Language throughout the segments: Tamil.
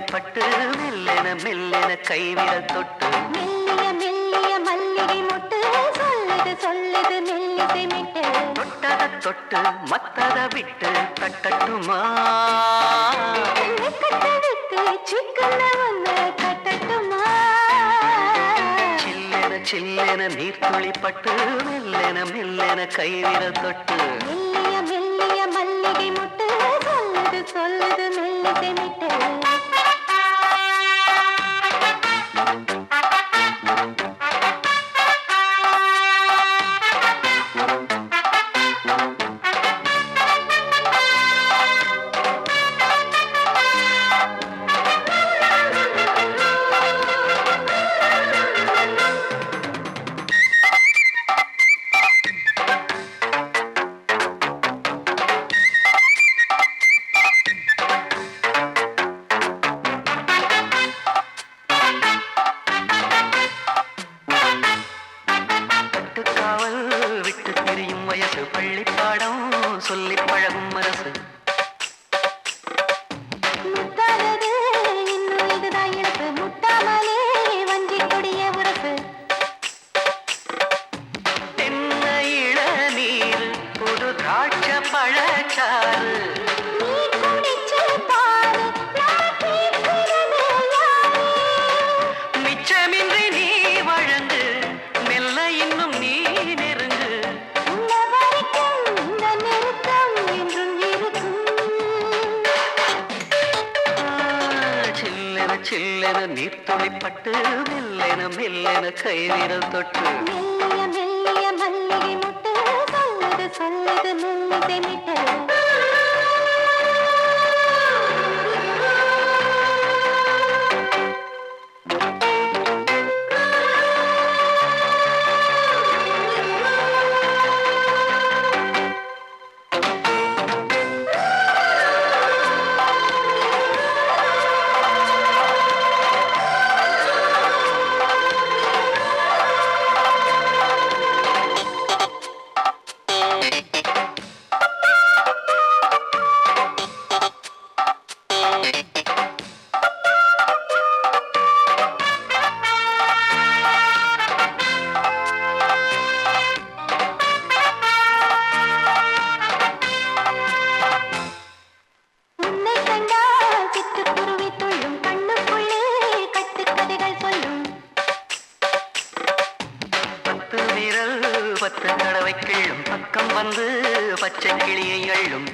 பட்டு மெல்லென மெல்லென கைவிரல் தொட்டு மெல்லிய மெல்லிய மல்லிகை மொட்டு சொல்லுது சொல்லுது மெல்லிசை மிட்டு தொட்டத தொட்டு மத்தத விட்டு தட்டட்டுமா கட்ட விட்டு சிக்கன வந்து கட்டட்டுமா சில்லென சில்லென நீர்த்துளி பட்டு மெல்லென மெல்லென கைவிரல் தொட்டு மெல்லிய மெல்லிய மல்லிகை மொட்டு சொல்லுது சொல்லுது மெல்லிசை மிட்டு விட்டு திரியும் வயசு பள்ளிப்பாடம் சொல்லி பழகும் அரசு முத்தாதது இன்னும் இதுதான் இழப்பு முட்டாமலே வஞ்சி கொடிய உரசு தென்ன இளநீர் புது திராட்ச பழச்சாறு நீ குடிச்சு பாரு நான் கேட்கிறது யாரு மிச்சமின்றி நீ வழங்கு மெல்ல இன்னும் நீ நெருங்கு உன்ன வரைக்கும் இந்த நெருக்கம் என்றும் இருக்கும் சில்லென சில்லென நீர்த்துளி பட்டு மெல்லென மெல்லென கைவிரல் தொட்டு மெல்லிய மெல்லிய மல்லிகை மொட்டு சொல்லுது சொல்லுது மெல்லிசை மிட்டு உன்னை கண்டால் சிட்டுக்குருவி துள்ளும் கண்ணுக்குள்ளே கட்டுக்கதைகள் சொல்லும் பத்து விரல் பத்து தடவை கிள்ளும் பக்கம் வந்து பச்சை கிளியை அள்ளும்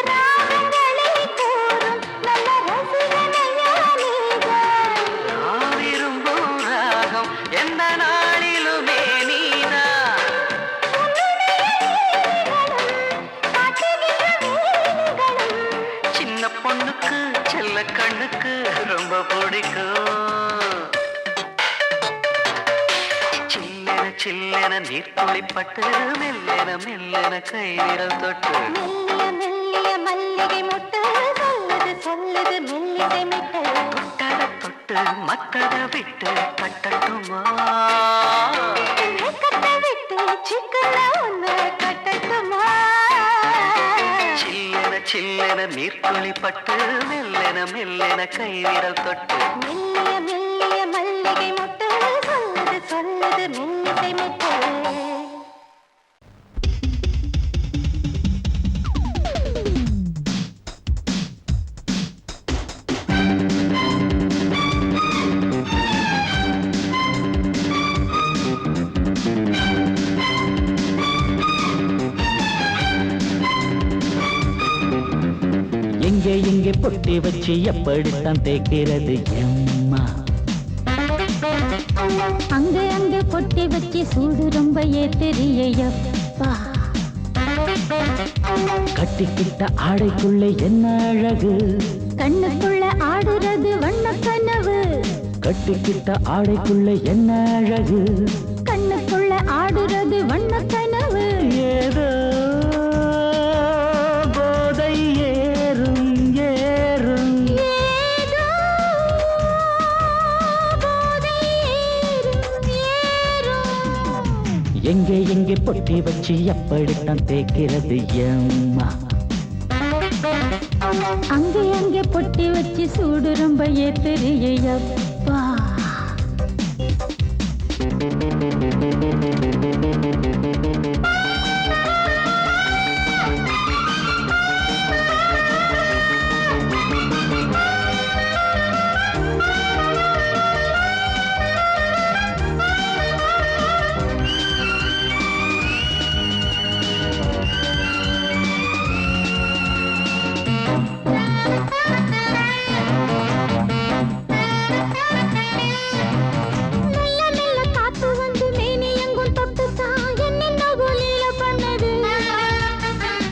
ராகங்களை கூறும் நல்ல ரசிகனையா நீதான் நான் விரும்பும் ராகம் எந்த நாளிலுமே நீதான் சின்ன பொண்ணுக்கு செல்ல கண்ணுக்கு ரொம்ப பிடிக்கும் சில்லென சில்லென நீர்த்துளி பட்டு மெல்லென மெல்லென கைவிரல் தொட்டு மெல்லிய மெல்லிய மல்லிகை மொட்டு சொல்லுது சொல்லுது மெல்லிசை மிட்டு தொட்டத தொட்டு மத்தத விட்டு தட்டட்டுமா கட்ட விட்டு சிக்கன ஒன்று கட்டட்டுமா சில்லென சில்லென நீர்த்துளி பட்டு மெல்லென மெல்லென கைவிரல் தொட்டு மெல்லிய மெல்லிய மல்லிகை மொட்டு சொல்லுது சொல்லுது மெல்லிசை மிட்டு எங்கே எங்கே பொட்டி வச்சு எப்படித்தான் தேய்க்கிறது எம்மா அங்க அங்க கொட்டி வச்சு சூடு ரொம்ப ஏத்தெரியப்பா கட்டிக்கிட்ட ஆடைக்குள்ளே என்ன அழகு கண்ணுக்குள்ள ஆடுறது வண்ண கனவு கட்டிக்கிட்ட ஆடைக்குள்ளே என்ன அழகு கண்ணுக்குள்ள ஆடுறது வண்ண கனவு ஏதோ போதை ஏறும் ஏறும் ஏதோ போதை ஏறும் ஏறும் எங்கே எங்கே பொட்டி வச்சு எப்படித்தான் தேய்க்கிறது எம்மா அங்கே அங்கே பொட்டி வச்சு சூடு ரொம்ப ஏத்தறியப்பா.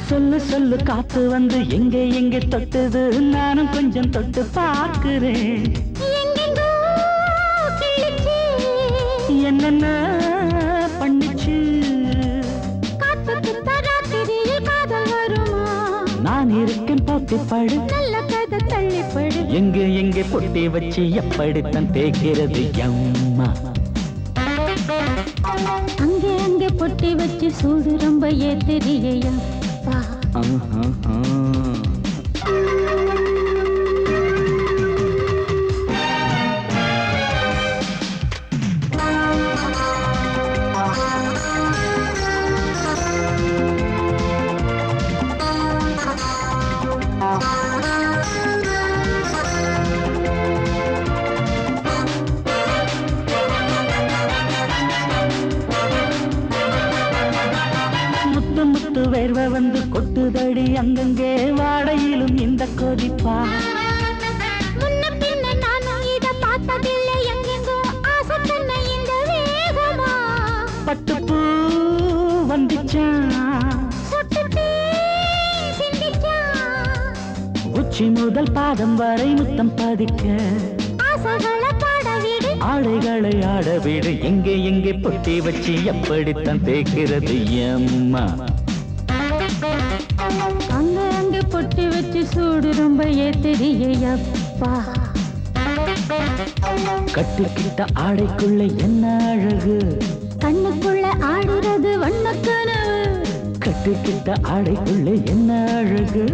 சொல்லு சொல்லு காத்து வந்து எங்கே எங்கே தொட்டுது, நானும் கொஞ்சம் தொட்டு பார்க்கிறேன். என்னென்ன பண்ணிச்சு நான் இருக்கேன் போட்டிப்படு, நல்ல கதை தள்ளிப்படு. எங்கே எங்கே பொட்டி வச்சு எப்படித்தான் தேய்க்கிறது அம்மா. அங்கே அங்கே பொட்டி வச்சு சூடு ரொம்ப ஏத்தறியப்பா. முத்து வேர்வை வந்து கொட்டுதடி அங்கங்கே, வாடையிலும் இந்த கொதிப்பா. முன்ன பின்ன நானும் இத பார்த்ததில்லை, எங்கெங்கோ ஆசை பண்ண இந்த வேகமா. பட்டுப்பூ வந்துச்சான், உச்சி முதல் பாதம் வரை முத்தம் பதிக்க, ஆசைகளை பாட விடு, ஆடைகளை ஆட விடு. எங்கே எங்கே பொட்டி வச்சு எப்படித்தான் தேய்க்கிறது அம்மா. அங்க அங்க பொட்டி வச்சு சூடு ரொம்ப ஏத்தறியப்பா. கட்டிக்கிட்ட ஆடைக்குள்ள என்ன அழகு, கண்ணுக்குள்ள ஆடுறது வண்ணக்கனவு. கட்டிக்கிட்ட ஆடைக்குள்ள என்ன அழகு,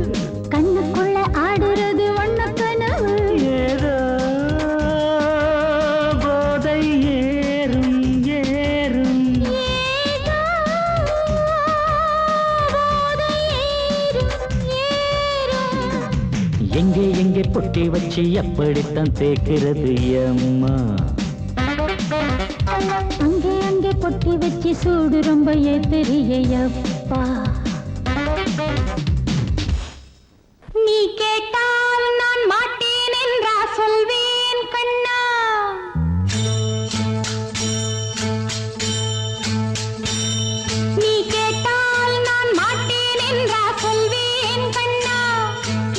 கண்ணுக்குள்ள ஆடுறது வண்ணக்கனவு. ஏதோ போதை ஏறும் ஏறும், ஏதோ போதை ஏறும் ஏறும். எங்கே எங்கே பொட்டி வச்சு எப்படித்தான் தேய்க்கிறது அம்மா. அங்கே அங்கே பொட்டி வச்சு சூடு ரொம்ப ஏத்தறியப்பா. நீ கேட்டால் நான் மாட்டேன் என்றா சொல்வேன் கண்ணா. நீ கேட்டால் நான் மாட்டேன் என்றா சொல்வேன் கண்ணா.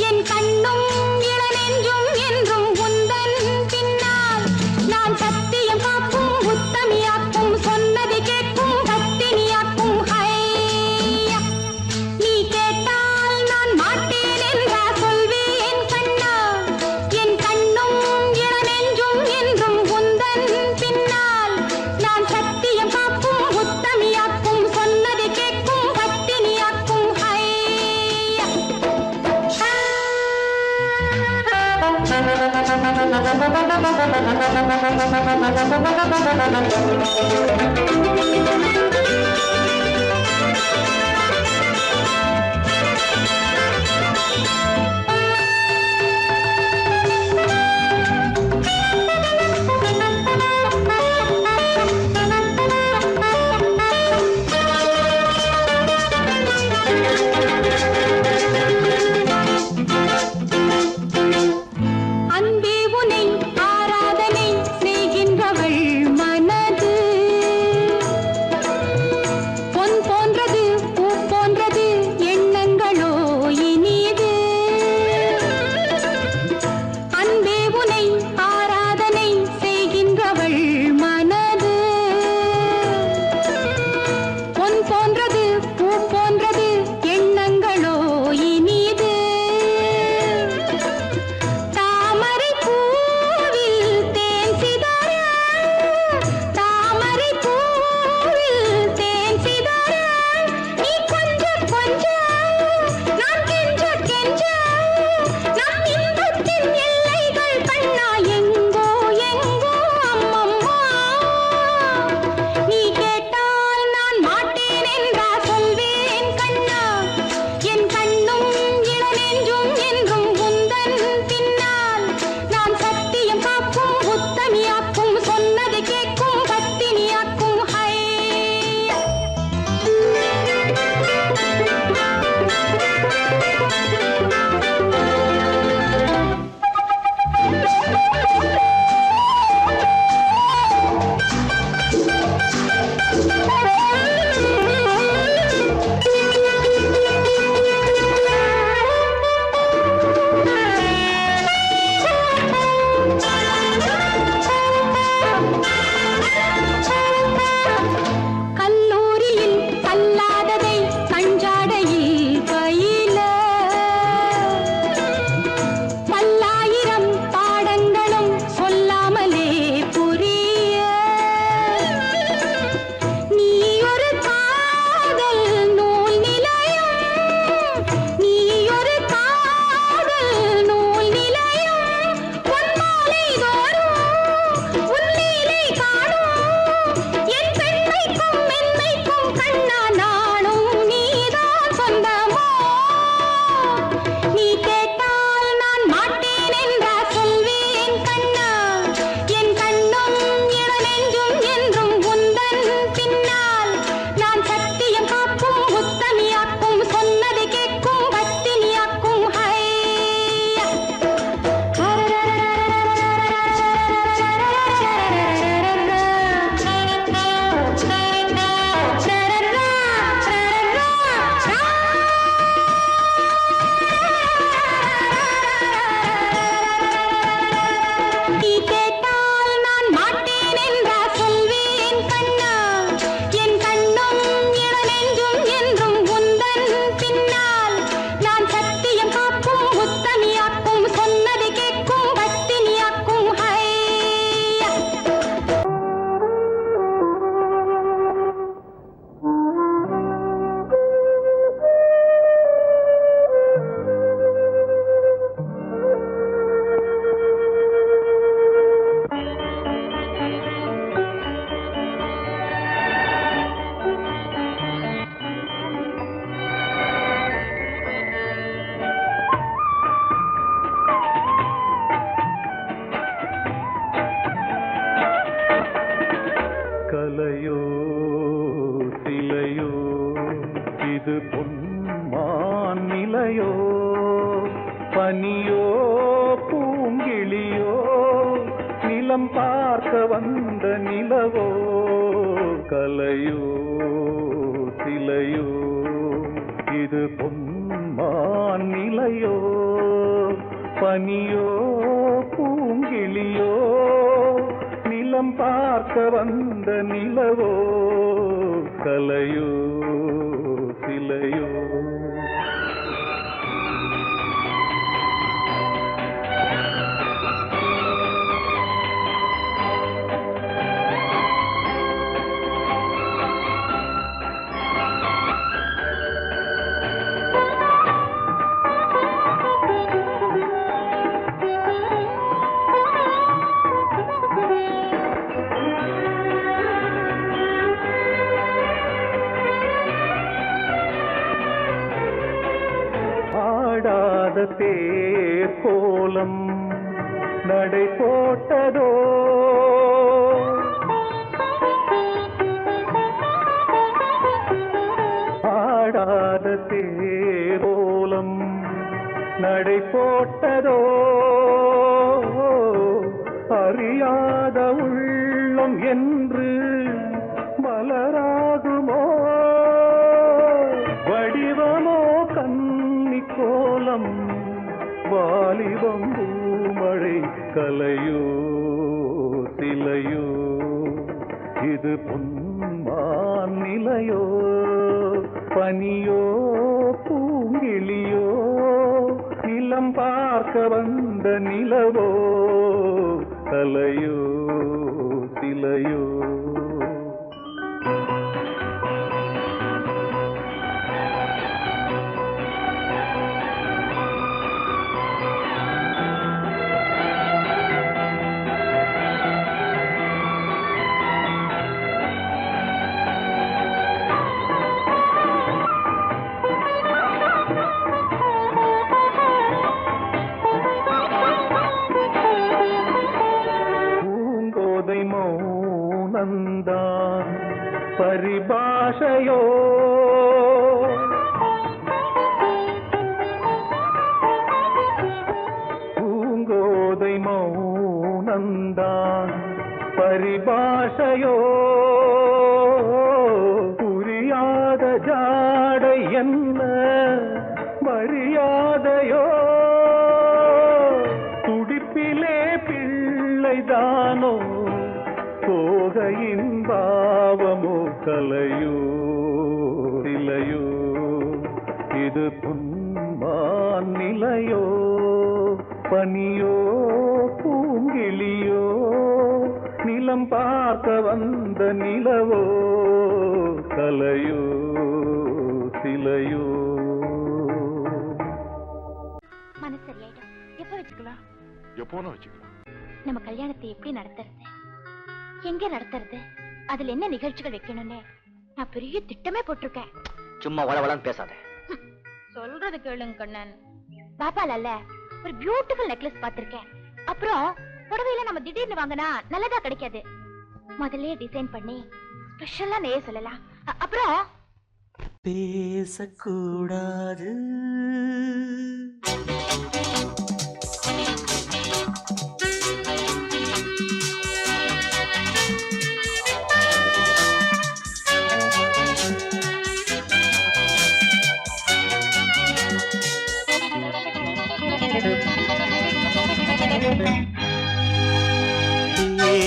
என் கண்ணும் இளநெஞ்சும் என்றும் உந்தன் பின்னால். நான் சத்தியம் காக்கும் உத்தமியாக்கும், சொன்னது கேட்கும் கத்தினியாக்கும். ஹையா, நீ கேட்டால் நான் மாட்டேன் என்றா சொல்வேன் கண்ணா. என் கண்ணும் இளநெஞ்சும் என்றும் உந்தன் பின்னால். நான் சத்தியம் காக்கும் உத்தமியாக்கும், சொன்னது கேட்கும் கத்தினியாக்கும். ஹையா. அன்பே உனை ஆராதனை செய்கின்றவள் மனது. இது பொன்மான் நிலையோ பனியோ பூங்கிளியோ நிலம் பார்க்க வந்த நிலவோ கலையோ சிலையோ இது பொன்மான் நிலையோ பனியோ பூங்கிளியோ நிலம் பார்க்க வந்த நிலவோ கலையோ சிலையோ தேர் கோலம் நடை போட்டதோ ஆடாத தேர் கோலம் நடை போட்டதோ அறியாத உள்ளம் என்று மலராகுமோ வடிவமோ கன்னி கோலம் வாலிபம் பூமழை கலையோ சிலையோ இது பொன்மான் நிலையோ பனியோ பூங்கிளியோ நிலம் பார்க்க வந்த நிலவோ கலையோ சிலையோ மௌனந்தான் பரிபாஷையோ பூங்கோதை மௌனந்தான் பரிபாஷையோ புரியாத ஜாடை என்ன மரியாதையோ துடிப்பிலே பிள்ளைதானோ போகையின் பாவமோ கலையோ சிலையோ இது பொன்மான் நிலையோ பனியோ பூங்கிளியோ நிலம் பார்க்க வந்த நிலவோ கலையோ சிலையோ மனசு சரியாயிடும். எப்ப வச்சுக்கலாம்? எப்போனா வச்சுக்கலாம். நம்ம கல்யாணத்தை எப்படி நடத்துறது, எங்க நடத்துறது, அதுல என்ன நிகழ்ச்சிகள் வைக்கணும்னு நான் பெரிய திட்டமே போட்டிருக்கேன். சும்மா வளவளன்னு பேசாத. சொல்றது கேளுங்க கண்ணன். பாப்பால ஒரு பியூட்டிஃபுல் நெக்லஸ் பாத்திருக்கேன். அப்புறம் புடவையில நம்ம திடீர்னு வாங்கினா நல்லதா கிடைக்காது. முதல்ல டிசைன் பண்ணி ஸ்பெஷலா நெய்ய சொல்லலாம். அப்புறம் பேசக்கூடாது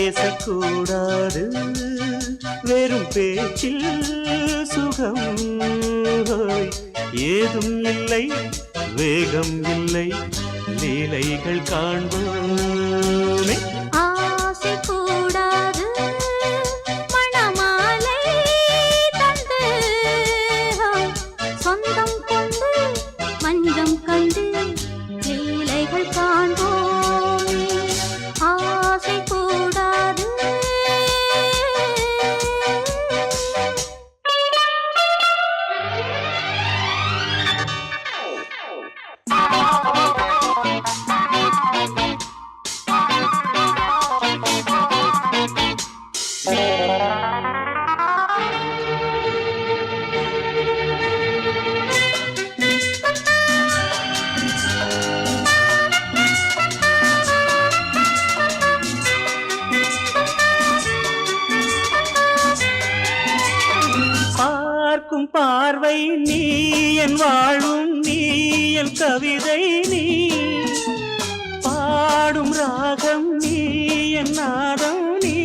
பேசக்கூடாது வெறும் பேச்சில் சுகம் ஏதும் இல்லை வேகம் இல்லை லீலைகள் காண்போமே ஆசை கூடாது மணமாலை தந்து சொந்தம் கொண்டு மஞ்சம் கண்டு லீலைகள் காண்போமே ஆசை கூடாது பார்க்கும் பார்வை நீ என் வாழும் நீ என் கவிதை நீ பாடும் ராகம் நீ என் நாதம் நீ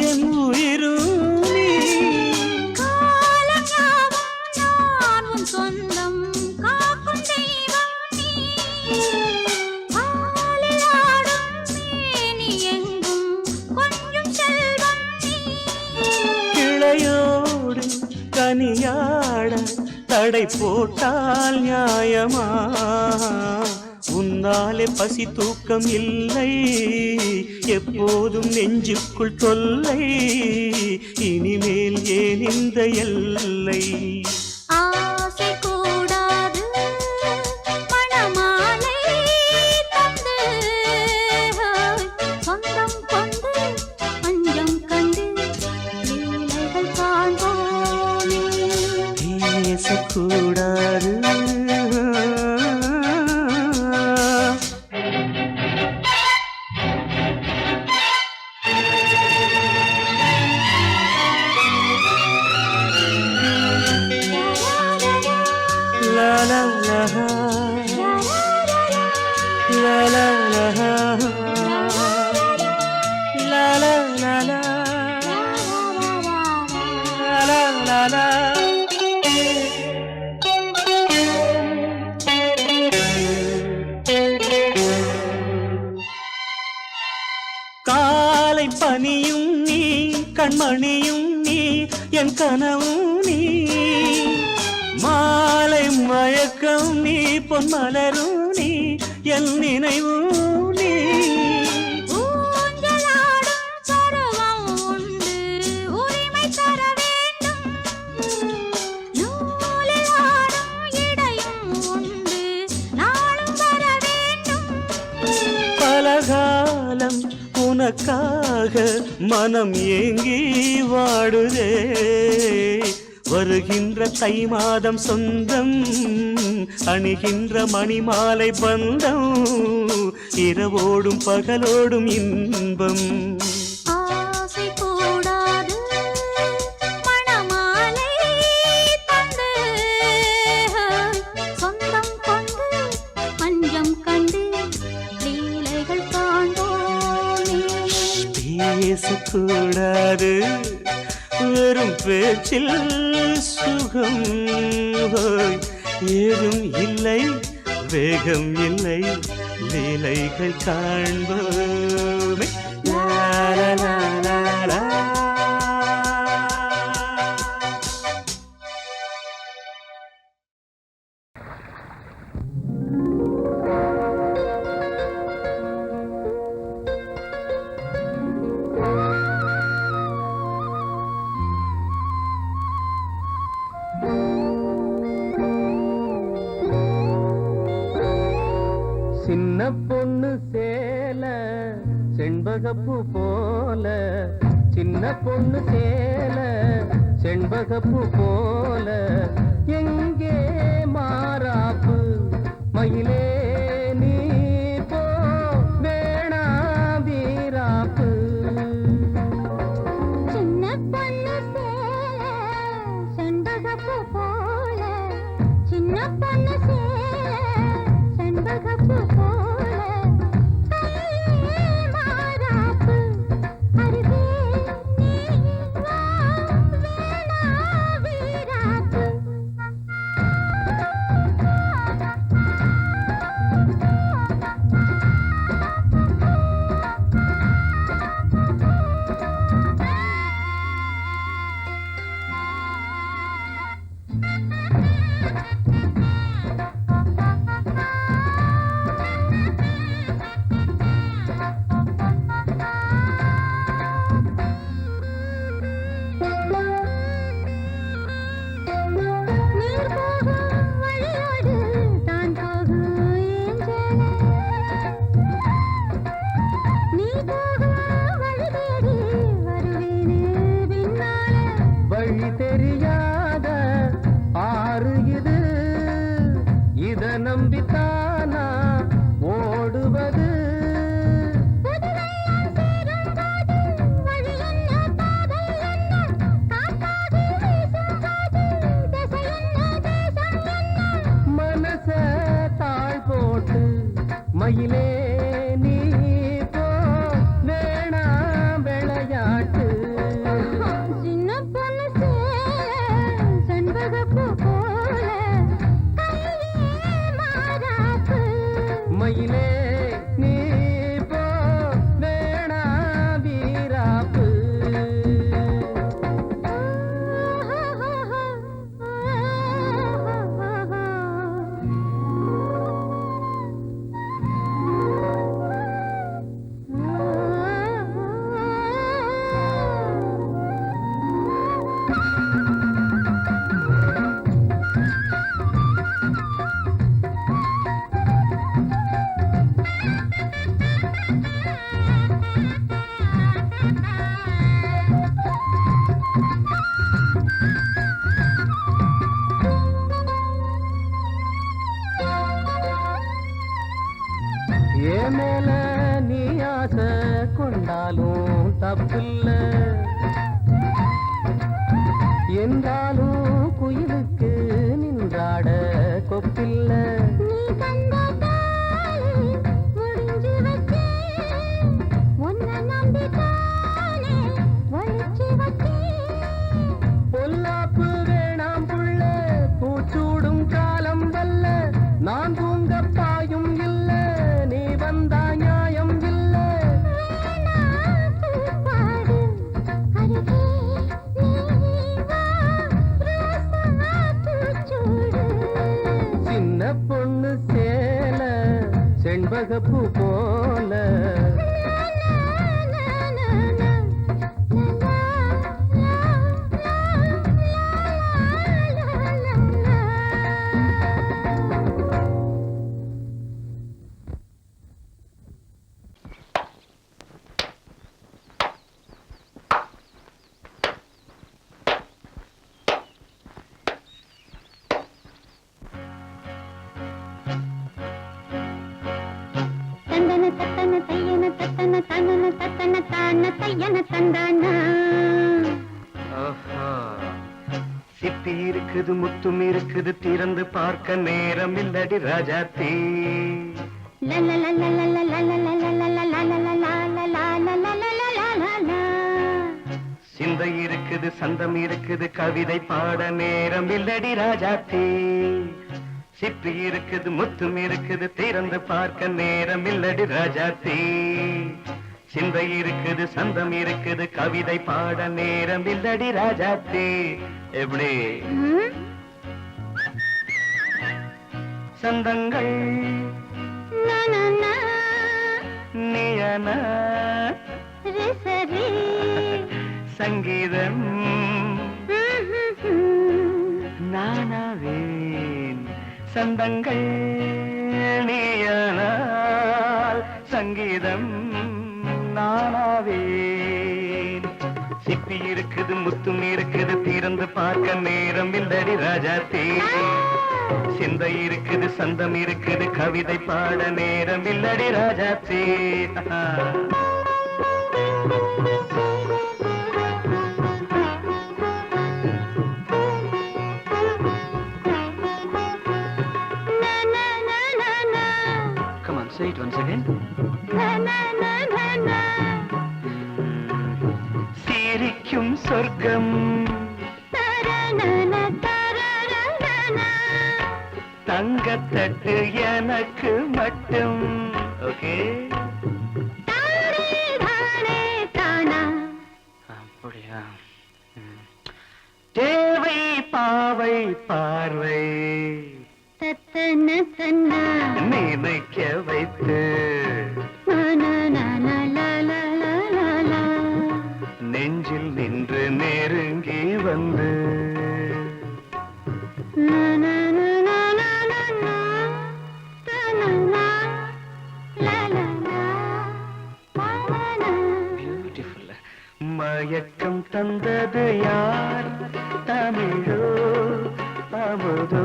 என் உயிரும் நீ நான் உன் சொந்தம் காக்கும் தெய்வம் நீ பாலில் ஆடும் மேனி எங்கும் கொஞ்சம் செல்வம் நீ கிளையோடு கனியாட தடை போட்டால் நியாயமா உன்னாலே பசி தூக்கம் இல்லை எப்போதும் நெஞ்சுக்குள் தொல்லை இனிமேல் ஏன் இந்த எல்லை ஆசை கூடாது மணமாலை தந்து சொந்தம் கொண்டு பஞ்சம் கண்டு லீலைகள் காண்போமே பேசக்கூடாது காலை பனியும் நீ கண்மணியும் நீ என் கனவும் நீ மாலை மயக்கம் நீ பொன்மலரும் நீ என் நினைவும் நீ ஊஞ்சலாடும் பருவம் உண்டு உரிமை தர வேண்டும் நூலில் ஆடும் இடையும் உண்டு நாளும் வர வேண்டும் பலகாலம் உனக்காக மனம் ஏங்கி வாடுதே வருகின்ற தை மாதம் சொந்தம் அணிகின்ற மணிமாலை பந்தம் இரவோடும் பகலோடும் இன்பம் ஆசை கூடாது மணமாலை தந்து சொந்தம் கொண்டு பஞ்சம் கண்டு லீலைகள் காண்போமே பேசக்கூடாது வெறும் பேச்சில் சுகம் ஏதும் இல்லை வேகம் இல்லை லீலைகள் காண்போமே லா லா லா லா லா. சின்ன பொண்ணு சேல செண்பகப்பூ போல சின்ன பொண்ணு சேல செண்பகப்பூ போல எங்கே மாறாப்பு மயிலே நீ போ வேணா வீராப்பு சின்ன பொண்ணு சேல செண்பகப்பூ போல சின்ன பொண்ணு சேல செண்பகப்பூ போல கையே மாறாப்பு அருகே நீ வா வேணா வீராப்பு சண்முகப்பூ போல சிப்பி இருக்குது முத்தும் இருக்குது திறந்து பார்க்க நேரம் இல்லடி ராஜாத்தி சிந்தை இருக்குது சந்தம் இருக்குது கவிதை பாட நேரம் இல்லடி ராஜாத்தி சிப்பி இருக்குது முத்தும் இருக்குது திறந்து பார்க்க நேரம் இல்லடி ராஜாத்தி சிந்தை இருக்குது சந்தம் இருக்குது கவிதை பாட நேரம் இல்லடி ராஜாத்தி எப்படி சந்தங்கள் நீயன சங்கீதம் நானாவேன் சந்தங்கள் நீயனால் சங்கீதம் நானாவேன் சிப்பி இருக்குது முத்தும் இருக்குது திறந்து பார்க்க நேரம் இல்லடி ராஜாத்தே சிந்தை இருக்குது சந்தம் இருக்குது கவிதை பாட நேரம் இல்லடி ராஜாத்தே Come on, say it once again. சிரிக்கும் சொர்க்கம் தங்கத்தட்டு எனக்கு மட்டும் ஓகே அப்படியா தேவை பாவை பார்வை நினைக்க வைத்து நெஞ்சில் நின்று நெருங்கி வந்து பியூட்டிஃபுல் மயக்கம் தந்தது யார் தமிழோ அமுதோ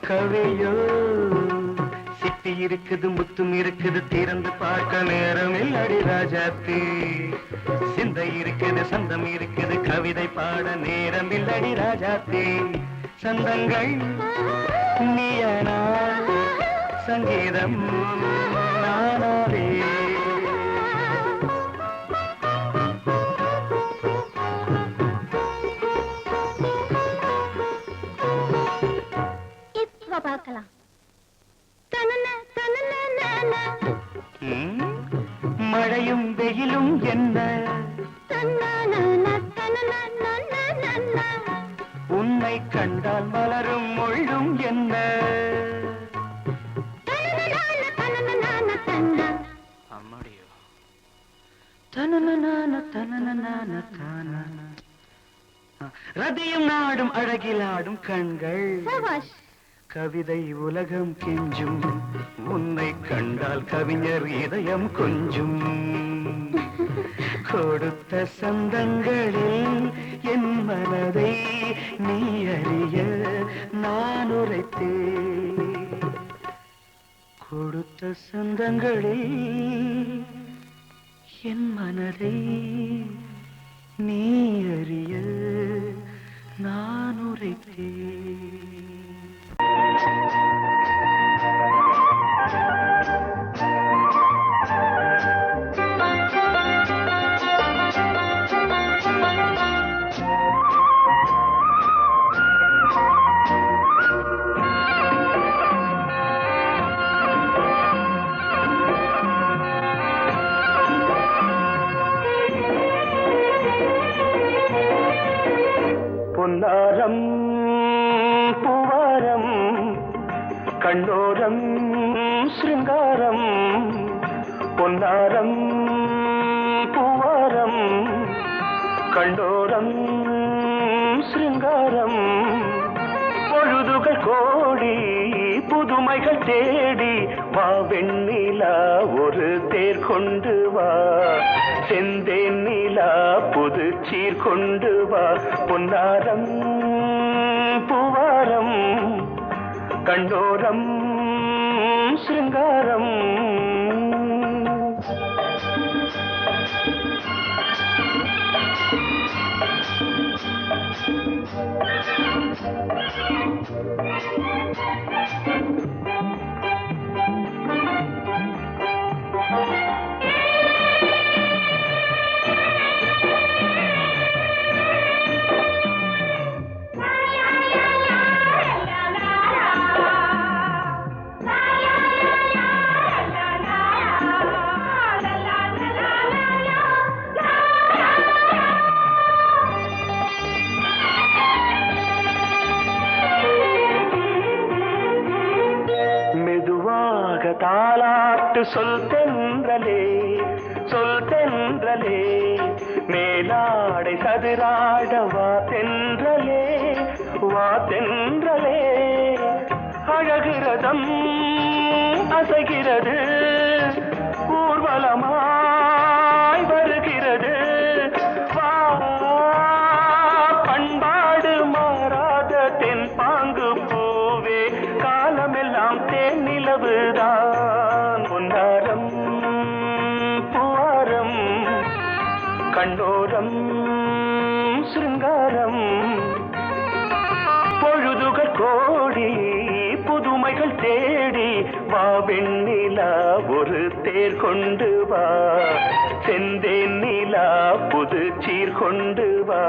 கவியோ சிப்பி இருக்குது முத்தும் இருக்குது திறந்து பார்க்க நேரம் இல்லடி ராஜாத்தி சிந்தை இருக்குது சந்தம் இருக்குது கவிதை பாட நேரம் இல்லடி ராஜாத்தி சந்தங்கள் நீயனா சங்கீதம் நானாவே பார்க்கலாம் மழையும் வெயிலும் என்ன உன்னை கண்டால் மலரும் முள்ளும் என்ன அம்மாடியோ ரதியும் நாடும் அழகிலாடும் கண்கள் கவிதை உலகம் கெஞ்சும் உன்னை கண்டால் கவிஞர் இதயம் கொஞ்சும் கொடுத்த சந்தங்களில் என் மனதை நீ அறிய நான் உரைத்தேன் கொடுத்த சந்தங்களில் என் மனதை நீ அறிய நான் உரைத்தேன் பொன்னாரம் பூவாரம் கண்ணோரம் சிருங்காரம் பொன்னாரம் பூவாரம் கண்ணோரம் சிருங்காரம் பொழுதுகள் கோடி புதுமைகள் தேடி வா வெண்ணிலா ஒரு தேர் கொண்டு வா செந்தேன் நிலா புது சீர் கொண்டு வா பொன்னாரம் பூவாரம் கண்டோரம் சிருங்காரம் தாலாட்டு சொல் தென்றலே சொல் தென்றலே மேலாடை சதுராட வா தென்றலே வா தென்றலே அழகிறதம் அசைகிறது ஊர்வலமாய் வருகிறது வா பண்பாடு மாறாத தென் பாங்கு பூவே காலமெல்லாம் தேன் நிலவுதான் பொன்னாரம் பூவாரம் கண்டோரம் சிருங்காரம் பொழுதுகள் கோடி புதுமைகள் தேடி வா வெண்ணிலா ஒரு தேர் கொண்டு வா செந்தேன் நிலா புது சீர் கொண்டு வா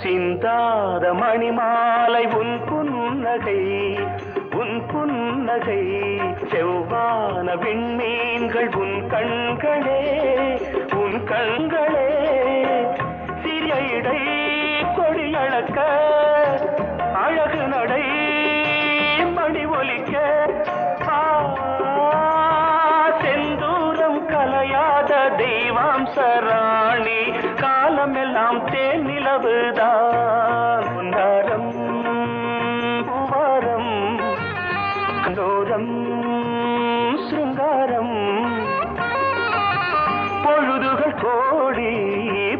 சிந்தாத மணிமாலை உன் புன்னகை உன் புன்னகை செவ்வான விண்மீன்கள் உன் கண்களே உன் கண்களே சிறிய இடை கொடியளக்க அழகு நடை மணி ஒலிக்க செந்தூரம் கலையாத தெய்வாம்சராணி காலமெல்லாம் தேன் நிலவுதான் பொன்னாரம் பூவாரம் கண்டோரம் சிருங்காரம் பொழுதுகள் கோடி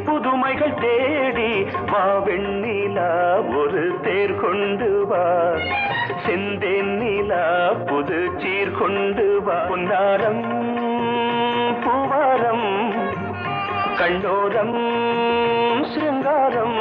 புதுமைகள் தேடி வா வெண்ணிலா ஒரு தேர் கொண்டு வா செந்தேன் நிலா புது சீர் கொண்டு வா பொன்னாரம் பூவாரம் கண்டோரம் சிருங்காரம்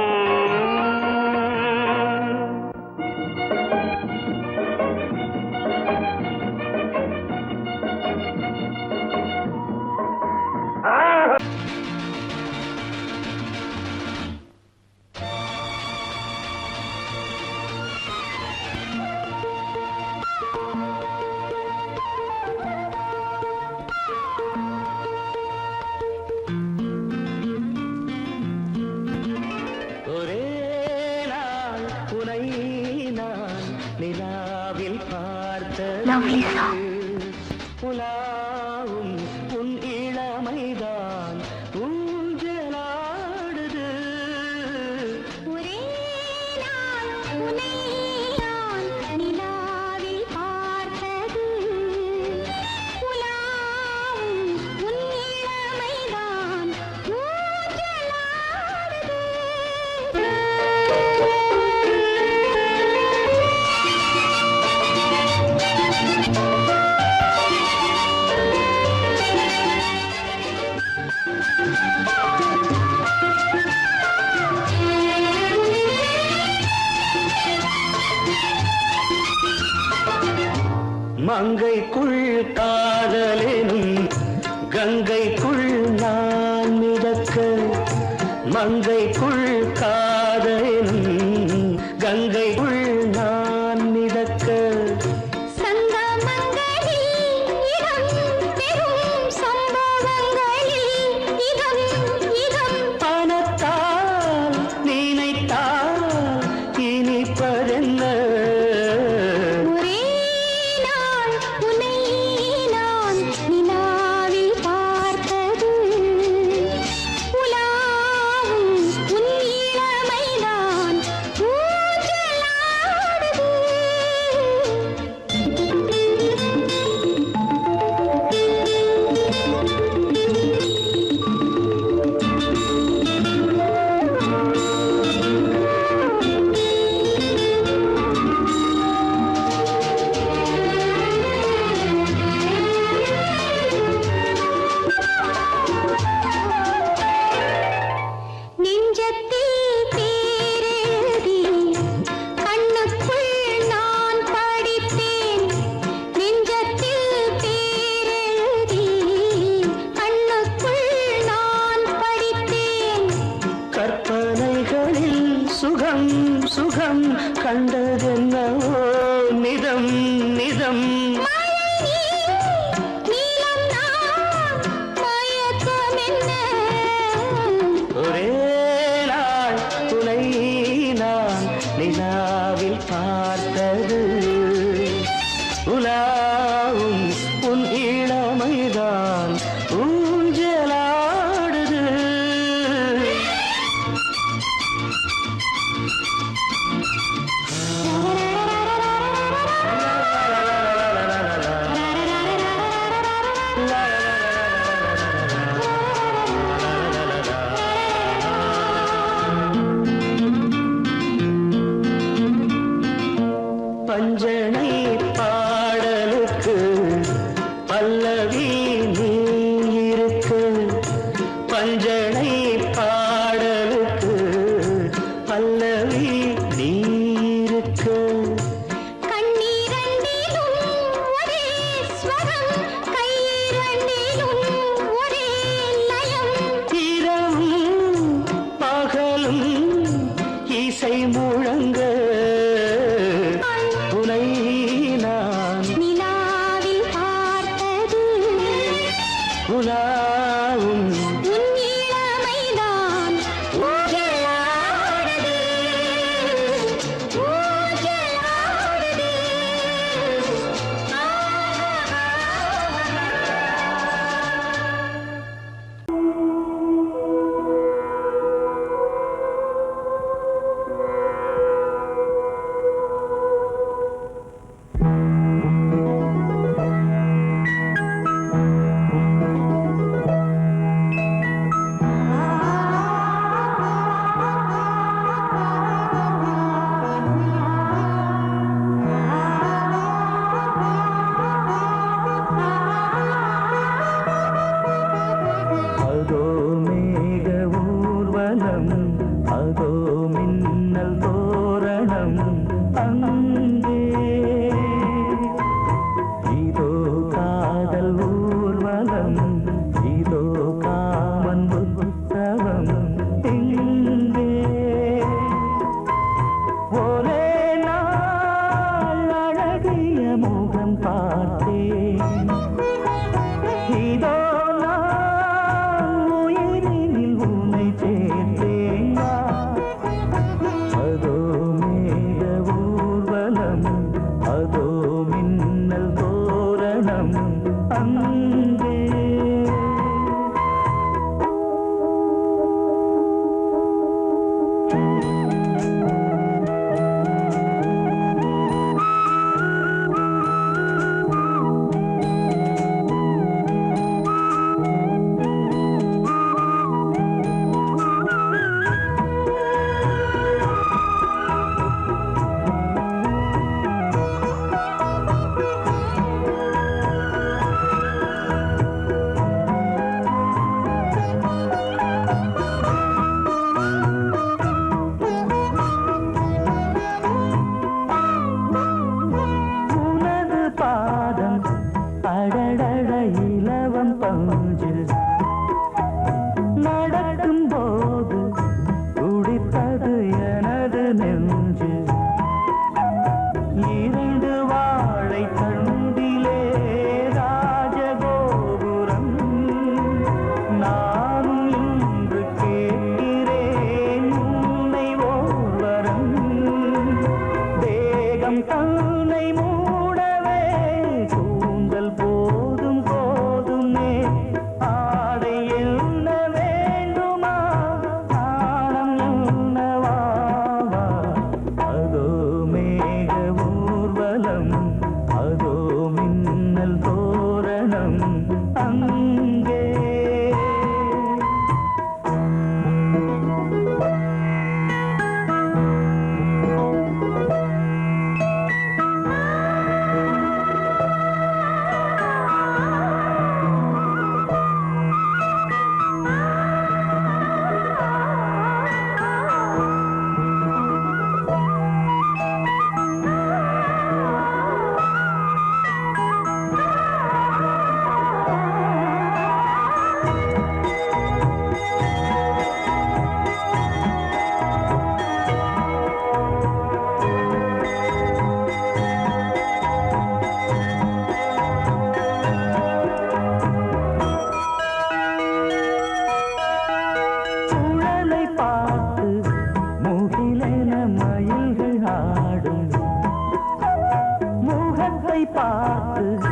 புலாவும் உன் இளமைதான் ஊஞ்சலாடுது ஒரே நாள் உன்னை நான் நிலாவில் பார்த்தது புலாவும் உன் இளமைதான் ஊஞ்சலாடுது மங்கைக்குள் காதலெனும் கங்கைக்குள் நான் மிதக்க மங்கைக்குள் காதலெனும் கங்கைக்குள் நான் மிதக்க பணத்தால் நினைத்தால் இனிப்பதென்ன சுகம் சுகம் கண்டதென்னவோ நிதம் நிதம் ஒரே நாள் துணை நான் நிலாவில் பார்த்தது உலாவும் உன் இளமைதான் ஊஞ்சலாடுது பஞ்சனை பாடலுக்கு பல்லவி நீ இருக்கு பஞ்சனை பாடலுக்கு பல்லவி நீ இருக்கு இரவும் பகலும் இசை முழங்க உனை நான் நிலாவில் பார்த்தது உலாவும் உன் இளமைதான் ஊஞ்சலாடுது ஊஞ்சலாடுது அதோ மேக ஊர்வலம் அதோ மின்னல் தோரணம் அங்கே இதோ காதல் ஊர்வலம் இதோ காமன் உற்சவம் இங்கே ஒரே நாள் அழகிய முகம் பார்த்தேன் இதோ நான் உயிரினில் உன்னை சேர்த்தேன் அதோ மேக ஊர்வலம் நெஞ்சு இரண்டு வாழை தண்டிலே ராஜகோபுரம் நானும் இன்று கேட்கிறேன் உன்னை ஓர்வரம் தேகம் தன்னை மூடவே கூந்தல் போதும் போதுமே ஆடை என்ன வேண்டுமா ஆடம் என்னவாவா அதோ மேக ஊர்வலம் அதோ மின்னல் தோரணம் அங்கே சுழலை பார்த்து முகிலென மயில்கள் ஆடும் முகத்தை பார்த்து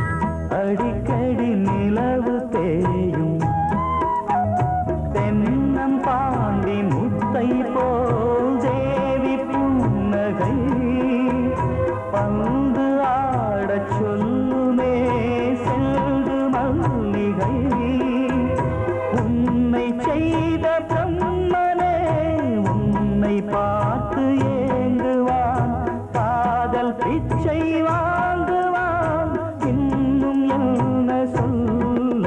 அடிக்கடி நிலவு தேயும் தென்னம் பாண்டி முத்தை போல் தேவி புன்னகை பந்து ஆடச் சொல்லுமே செல்து மல்லிகை உன்னை செய்த பிரம்மனே உன்னை பார்த்து ஏங்குவான் காதல் பிச்சை வாங்குவான் இன்னும் என்ன சொல்ல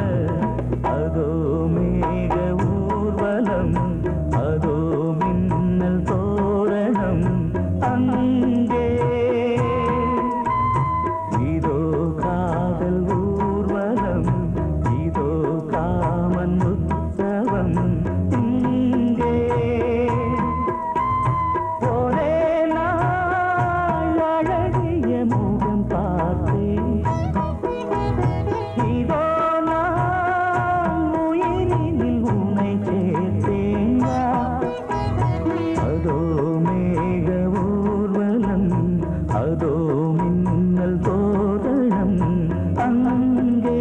அதோ மேக ஊர்வலம் அதோ மின்னல் தோரணம் அங்கே இதோ காதல் ஊர்வலம் இதோ காமன் உற்சவம் இங்கே ஒரே நாள் அழகிய முகம் பார்த்தேன் இதோ நான் உயிரினில் உன்னை சேர்த்தேன் அதோ மேக ஊர்வலம் அதோ மின்னல் தோரணம் அங்கே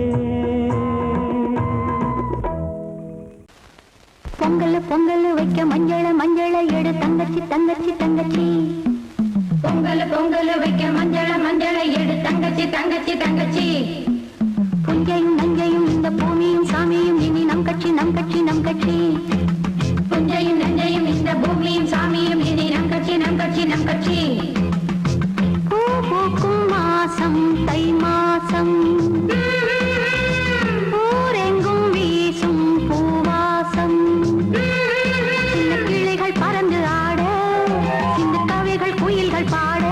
பொங்கல் பொங்கல் வைக்க மஞ்சள மஞ்சள எடு தங்கச்சி தங்கச்சி தங்கச்சி பொங்கல் பொங்கல் வைக்க மஞ்சள மஞ்சள எடு தங்கச்சி தங்கச்சி தங்கச்சி புஞ்சையும் நஞ்சையும் இந்த பூமியும் சாமியும் இனி நம் கட்சி நம் கட்சி நம் கட்சி புஞ்சையும் நஞ்சையும் இந்த பூமியும் சாமியும் இனி நம் கட்சி நம் கட்சி நம் கட்சி பூ பூக்கும் மாசம் தை மாசம் ஊரெங்கும் வீசும் பூவாசம் சின்ன கிளிகள் பறந்து ஆட சின்ன கவிகள் குயில்கள் பாட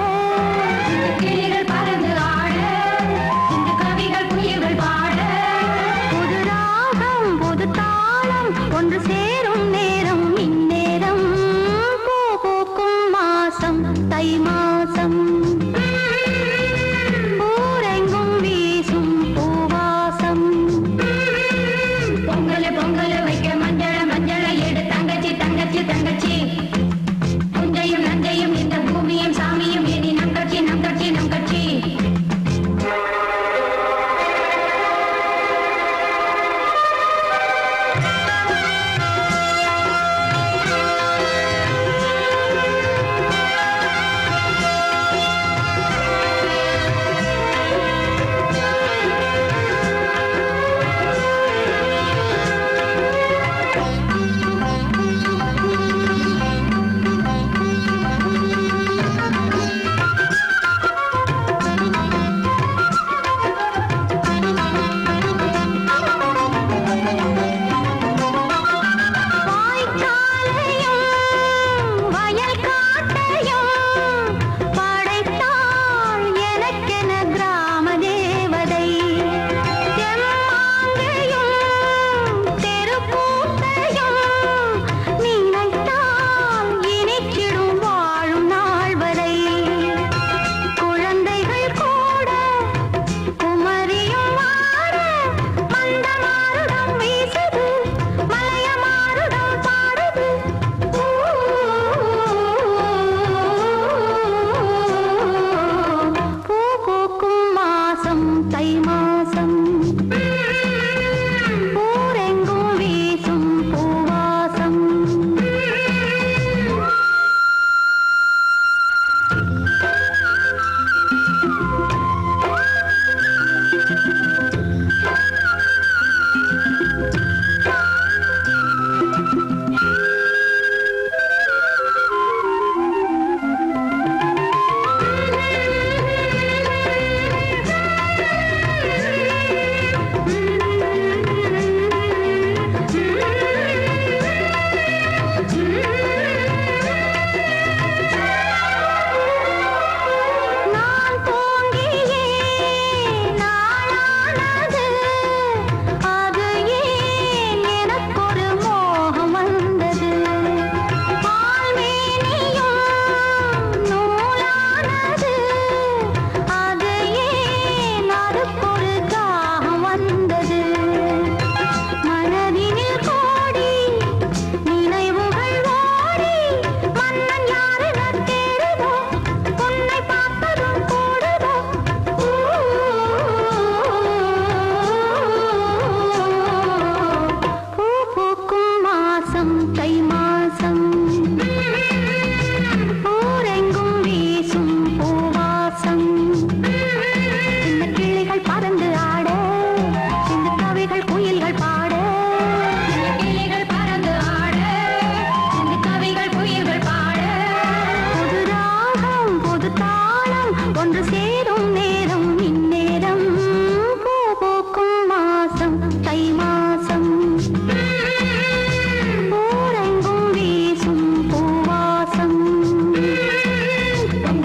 சின்ன கிளிகள் பறந்து ஆட சின்ன கவிகள் குயில்கள் பாட புது ராகம் புது தாளம் ஒன்று சேரும் நேரம் இந்நேரம் பூ பூக்கும் மாசம் தை மாசம் ஊரெங்கும் வீசும் பூவாசம் பொங்கல் பொங்கல் வைக்க மஞ்சள மஞ்சள எடு தங்கச்சி தங்கச்சி தங்கச்சி புஞ்சையும் நஞ்சையும் இந்த பூமியும் சாமியும் இனி நம் கட்சி நம் கட்சி நம் கட்சி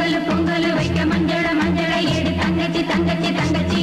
பொங்கல் பொங்கல் வைக்க மஞ்சள மஞ்சள எடு தங்கச்சி தங்கச்சி தங்கச்சி